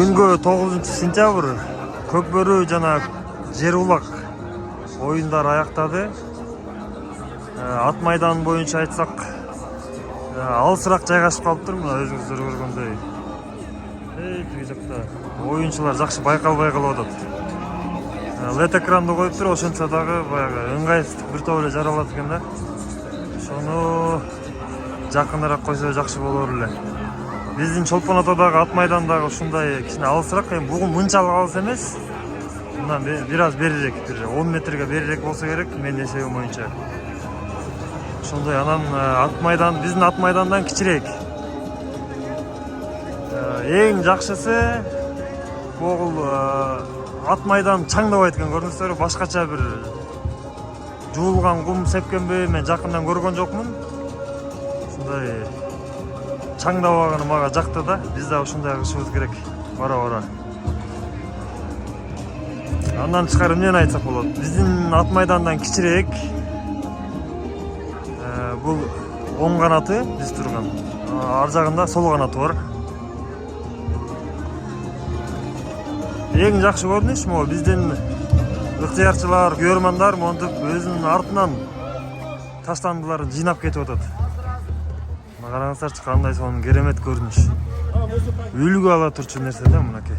Бүгүнгө 9-сентябрь Көкбөрү жана Жер улак оюндары аяктады. Ат майдан боюнча айтсак, алысыраак жайгашып калыптыр. Мына өзүңүздөр көргөндөй. Тиги жакта оюнчулар жакшы байкалбай калып атат. LED экранды коюптур, ошентсе дагы баягы ыңгайсыздык бир топ эле жаралат экен да. Ошону жакыныраак койсо жакшы болор эле. Биздин Чолпон Атадагы ат майдандагы ушундай кичине алысыраак, эми бугун мынчалык алыс эмес. Мындан бир аз берирээк, 10 метрге берирээк болсо керек, менин эсебим боюнча. Ошондой анан ат майдан, биздин ат майдандан кичирээк. Эң жакшысы бул ат майдан чаңдабайт экен, көрдүңүздөрбү? Башкача бир жуулган кум сепкенби, мен жакындан көргөн жокмун. Ушундай чаңдабаганы мага жакты да. Биз да ушундай кылышыбыз керек бара-бара. Андан тышкары эмнени айтсак болот? Биздин ат майдандан кичирээк. Бул оң канаты биз турган. Ар жагында сол канаты бар. Эң жакшы көрүнүш могу биздин ыктыярчылар, көрөрмандар монтип өзүнүн артынан таштандыларын жыйнап кетип атат. Караңыздарчы, кандай сонун керемет көрүнүш. Үлгү ала турчу нерсе да мынакей.